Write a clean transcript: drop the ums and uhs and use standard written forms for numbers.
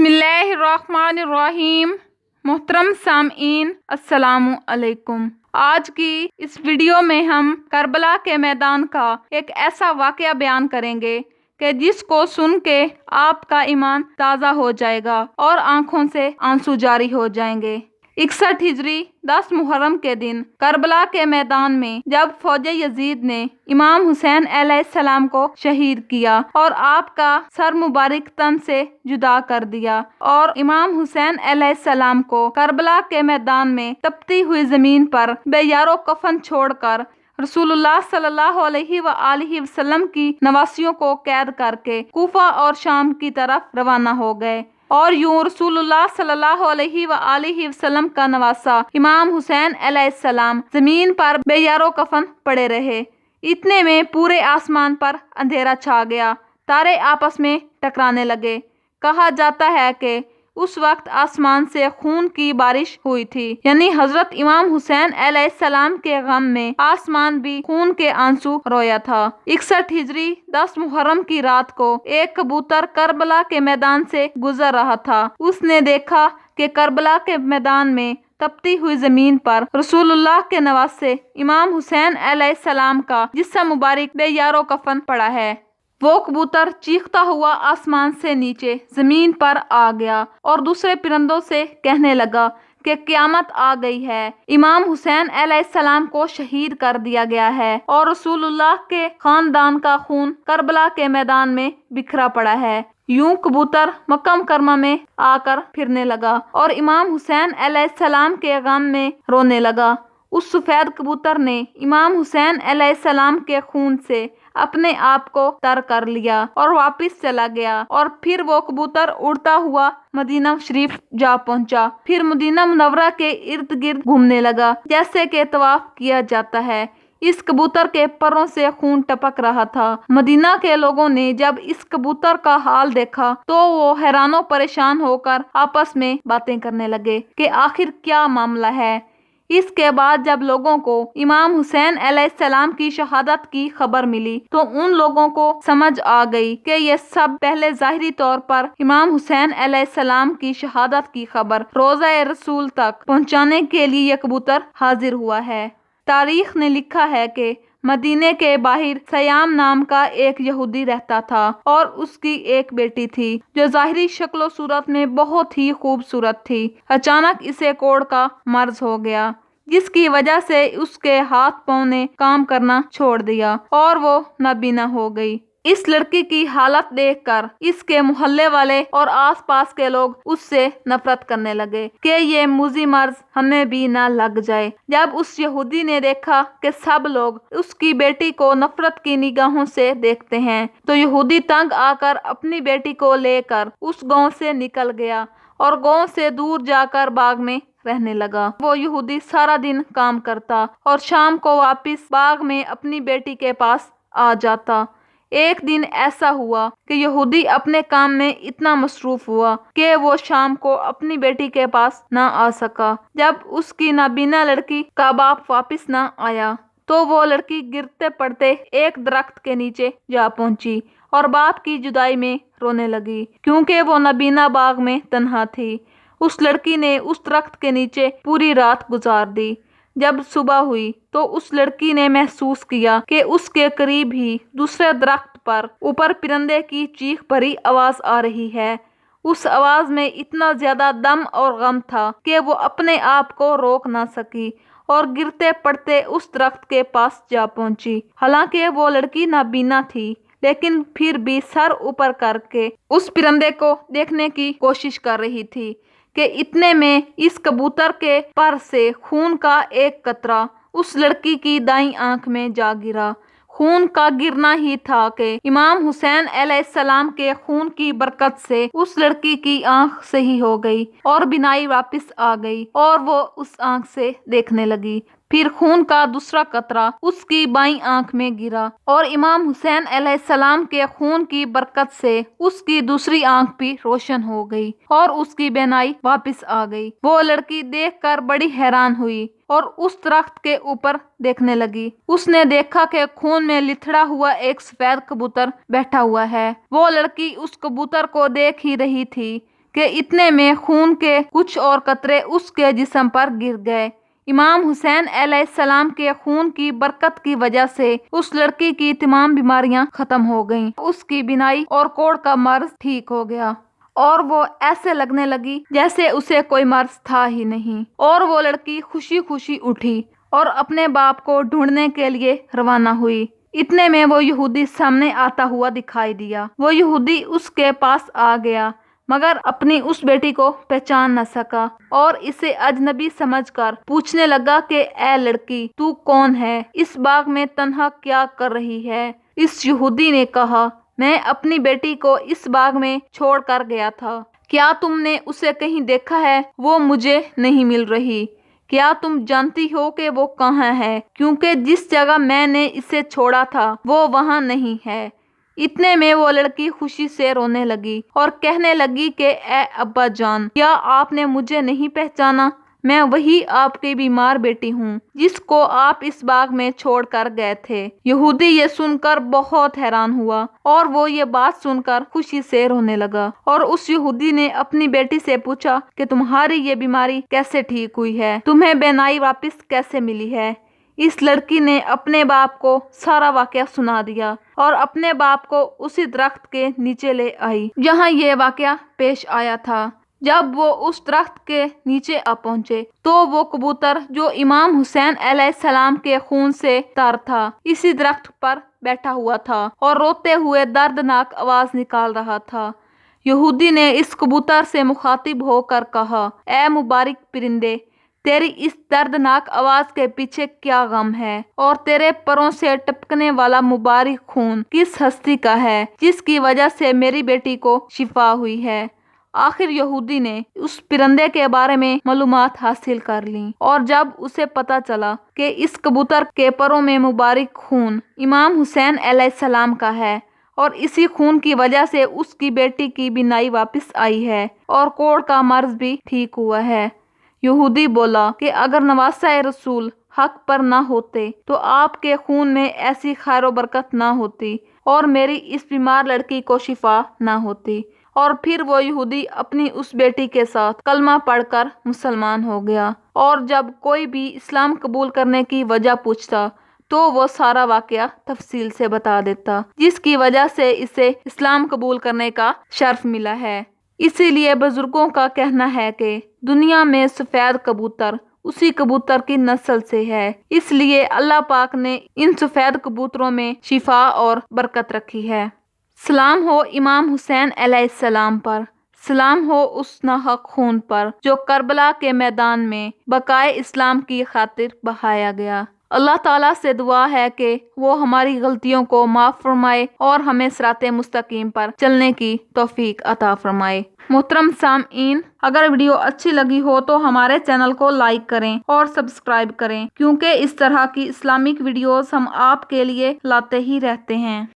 بسم اللہ الرحمن الرحیم۔ محترم سامعین السلام علیکم۔ آج کی اس ویڈیو میں ہم کربلا کے میدان کا ایک ایسا واقعہ بیان کریں گے کہ جس کو سن کے آپ کا ایمان تازہ ہو جائے گا اور آنکھوں سے آنسو جاری ہو جائیں گے۔ 61 ہجری 10 محرم کے دن کربلا کے میدان میں جب فوج یزید نے امام حسین علیہ السلام کو شہید کیا اور آپ کا سر مبارک تن سے جدا کر دیا اور امام حسین علیہ السلام کو کربلا کے میدان میں تپتی ہوئی زمین پر بے یارو کفن چھوڑ کر رسول اللہ صلی اللہ علیہ وآلہ وسلم کی نواسیوں کو قید کر کے کوفہ اور شام کی طرف روانہ ہو گئے، اور یوں رسول اللہ صلی اللہ علیہ وآلہ وسلم کا نواسہ امام حسین علیہ السلام زمین پر بے یارو کفن پڑے رہے۔ اتنے میں پورے آسمان پر اندھیرا چھا گیا، تارے آپس میں ٹکرانے لگے۔ کہا جاتا ہے کہ اس وقت آسمان سے خون کی بارش ہوئی تھی، یعنی حضرت امام حسین علیہ السلام کے غم میں آسمان بھی خون کے آنسو رویا تھا۔ 61 ہجری 10 محرم کی رات کو ایک کبوتر کربلا کے میدان سے گزر رہا تھا۔ اس نے دیکھا کہ کربلا کے میدان میں تپتی ہوئی زمین پر رسول اللہ کے نواسے امام حسین علیہ السلام کا جسم مبارک بے یارو کفن پڑا ہے۔ وہ کبوتر چیختا ہوا آسمان سے نیچے زمین پر آ گیا اور دوسرے پرندوں سے کہنے لگا کہ قیامت آ گئی ہے، امام حسین علیہ السلام کو شہید کر دیا گیا ہے اور رسول اللہ کے خاندان کا خون کربلا کے میدان میں بکھرا پڑا ہے۔ یوں کبوتر مکہ مکرمہ میں آ کر پھرنے لگا اور امام حسین علیہ السلام کے غم میں رونے لگا۔ اس سفید کبوتر نے امام حسین علیہ السلام کے خون سے اپنے آپ کو تر کر لیا اور واپس چلا گیا، اور پھر وہ کبوتر اڑتا ہوا مدینہ شریف جا پہنچا۔ پھر مدینہ منورہ کے ارد گرد گھومنے لگا جیسے کہ طواف کیا جاتا ہے۔ اس کبوتر کے پروں سے خون ٹپک رہا تھا۔ مدینہ کے لوگوں نے جب اس کبوتر کا حال دیکھا تو وہ حیران و پریشان ہو کر آپس میں باتیں کرنے لگے کہ آخر کیا معاملہ ہے۔ اس کے بعد جب لوگوں کو امام حسین علیہ السلام کی شہادت کی خبر ملی تو ان لوگوں کو سمجھ آ گئی کہ یہ سب پہلے ظاہری طور پر امام حسین علیہ السلام کی شہادت کی خبر روضہ رسول تک پہنچانے کے لیے یہ کبوتر حاضر ہوا ہے۔ تاریخ نے لکھا ہے کہ مدینے کے باہر سیام نام کا ایک یہودی رہتا تھا اور اس کی ایک بیٹی تھی جو ظاہری شکل و صورت میں بہت ہی خوبصورت تھی۔ اچانک اسے کوڑ کا مرض ہو گیا جس کی وجہ سے اس کے ہاتھ پاؤں نے کام کرنا چھوڑ دیا اور وہ نابینا ہو گئی۔ اس لڑکی کی حالت دیکھ کر اس کے محلے والے اور آس پاس کے لوگ اس سے نفرت کرنے لگے کہ یہ موذی مرض ہمیں بھی نہ لگ جائے۔ جب اس یہودی نے دیکھا کہ سب لوگ اس کی بیٹی کو نفرت کی نگاہوں سے دیکھتے ہیں تو یہودی تنگ آ کر اپنی بیٹی کو لے کر اس گاؤں سے نکل گیا اور گاؤں سے دور جا کر باغ میں رہنے لگا۔ وہ یہودی سارا دن کام کرتا اور شام کو واپس باغ میں اپنی بیٹی کے پاس آ جاتا۔ ایک دن ایسا ہوا کہ یہودی اپنے کام میں اتنا مصروف ہوا کہ وہ شام کو اپنی بیٹی کے پاس نہ آ سکا۔ جب اس کی نابینا لڑکی کا باپ واپس نہ آیا تو وہ لڑکی گرتے پڑتے ایک درخت کے نیچے جا پہنچی اور باپ کی جدائی میں رونے لگی کیونکہ وہ نابینا باغ میں تنہا تھی۔ اس لڑکی نے اس درخت کے نیچے پوری رات گزار دی۔ جب صبح ہوئی تو اس لڑکی نے محسوس کیا کہ اس کے قریب ہی دوسرے درخت پر اوپر پرندے کی چیخ بھری آواز آ رہی ہے۔ اس آواز میں اتنا زیادہ دم اور غم تھا کہ وہ اپنے آپ کو روک نہ سکی اور گرتے پڑتے اس درخت کے پاس جا پہنچی۔ حالانکہ وہ لڑکی نابینا تھی لیکن پھر بھی سر اوپر کر کے اس پرندے کو دیکھنے کی کوشش کر رہی تھی کہ اتنے میں اس کبوتر کے پر سے خون کا ایک قطرہ اس لڑکی کی دائیں آنکھ میں جا گرا۔ خون کا گرنا ہی تھا کہ امام حسین علیہ السلام کے خون کی برکت سے اس لڑکی کی آنکھ صحیح ہو گئی اور بینائی واپس آ گئی اور وہ اس آنکھ سے دیکھنے لگی۔ پھر خون کا دوسرا قطرہ اس کی بائیں آنکھ میں گرا اور امام حسین علیہ السلام کے خون کی برکت سے اس کی دوسری آنکھ بھی روشن ہو گئی اور اس کی بینائی واپس آ گئی۔ وہ لڑکی دیکھ کر بڑی حیران ہوئی اور اس درخت کے اوپر دیکھنے لگی۔ اس نے دیکھا کہ خون میں لتھڑا ہوا ایک سفید کبوتر بیٹھا ہوا ہے۔ وہ لڑکی اس کبوتر کو دیکھ ہی رہی تھی کہ اتنے میں خون کے کچھ اور قطرے اس کے جسم پر گر گئے۔ امام حسین علیہ السلام کے خون کی برکت کی وجہ سے اس لڑکی کی تمام بیماریاں ختم ہو گئیں۔ اس کی بینائی اور کوڑ کا مرض ٹھیک ہو گیا اور وہ ایسے لگنے لگی جیسے اسے کوئی مرض تھا ہی نہیں، اور وہ لڑکی خوشی خوشی اٹھی اور اپنے باپ کو ڈھونڈنے کے لیے روانہ ہوئی۔ اتنے میں وہ یہودی سامنے آتا ہوا دکھائی دیا۔ وہ یہودی اس کے پاس آ گیا مگر اپنی اس بیٹی کو پہچان نہ سکا اور اسے اجنبی سمجھ کر پوچھنے لگا کہ اے لڑکی، تو کون ہے؟ اس باغ میں تنہا کیا کر رہی ہے؟ اس یہودی نے کہا، میں اپنی بیٹی کو اس باغ میں چھوڑ کر گیا تھا۔ کیا تم نے اسے کہیں دیکھا ہے؟ وہ مجھے نہیں مل رہی۔ کیا تم جانتی ہو کہ وہ کہاں ہے؟ کیونکہ جس جگہ میں نے اسے چھوڑا تھا وہ وہاں نہیں ہے۔ اتنے میں وہ لڑکی خوشی سے رونے لگی اور کہنے لگی کہ اے ابا جان، کیا آپ نے مجھے نہیں پہچانا؟ میں وہی آپ کی بیمار بیٹی ہوں جس کو آپ اس باغ میں چھوڑ کر گئے تھے۔ یہودی یہ سن کر بہت حیران ہوا اور وہ یہ بات سن کر خوشی سے رونے لگا، اور اس یہودی نے اپنی بیٹی سے پوچھا کہ تمہاری یہ بیماری کیسے ٹھیک ہوئی ہے؟ تمہیں بینائی واپس کیسے ملی ہے؟ اس لڑکی نے اپنے باپ کو سارا واقعہ سنا دیا اور اپنے باپ کو اسی درخت کے نیچے لے آئی جہاں یہ واقعہ پیش آیا تھا۔ جب وہ اس درخت کے نیچے آ پہنچے تو وہ کبوتر جو امام حسین علیہ السلام کے خون سے تر تھا اسی درخت پر بیٹھا ہوا تھا اور روتے ہوئے دردناک آواز نکال رہا تھا۔ یہودی نے اس کبوتر سے مخاطب ہو کر کہا، اے مبارک پرندے، تیری اس دردناک آواز کے پیچھے کیا غم ہے، اور تیرے پروں سے ٹپکنے والا مبارک خون کس ہستی کا ہے جس کی وجہ سے میری بیٹی کو شفا ہوئی ہے؟ آخر یہودی نے اس پرندے کے بارے میں معلومات حاصل کر لیں، اور جب اسے پتا چلا کہ اس کبوتر کے پروں میں مبارک خون امام حسین علیہ السلام کا ہے اور اسی خون کی وجہ سے اس کی بیٹی کی بینائی واپس آئی ہے اور کوڑ کا مرض بھی ٹھیک ہوا ہے، یہودی بولا کہ اگر نواسۂ رسول حق پر نہ ہوتے تو آپ کے خون میں ایسی خیر و برکت نہ ہوتی اور میری اس بیمار لڑکی کو شفا نہ ہوتی۔ اور پھر وہ یہودی اپنی اس بیٹی کے ساتھ کلمہ پڑھ کر مسلمان ہو گیا، اور جب کوئی بھی اسلام قبول کرنے کی وجہ پوچھتا تو وہ سارا واقعہ تفصیل سے بتا دیتا جس کی وجہ سے اسے اسلام قبول کرنے کا شرف ملا ہے۔ اسی لیے بزرگوں کا کہنا ہے کہ دنیا میں سفید کبوتر اسی کبوتر کی نسل سے ہے، اس لیے اللہ پاک نے ان سفید کبوتروں میں شفا اور برکت رکھی ہے۔ سلام ہو امام حسین علیہ السلام پر، سلام ہو اس ناحق خون پر جو کربلا کے میدان میں بقائے اسلام کی خاطر بہایا گیا۔ اللہ تعالیٰ سے دعا ہے کہ وہ ہماری غلطیوں کو معاف فرمائے اور ہمیں صراط مستقیم پر چلنے کی توفیق عطا فرمائے۔ محترم سامعین، اگر ویڈیو اچھی لگی ہو تو ہمارے چینل کو لائک کریں اور سبسکرائب کریں، کیونکہ اس طرح کی اسلامک ویڈیوز ہم آپ کے لیے لاتے ہی رہتے ہیں۔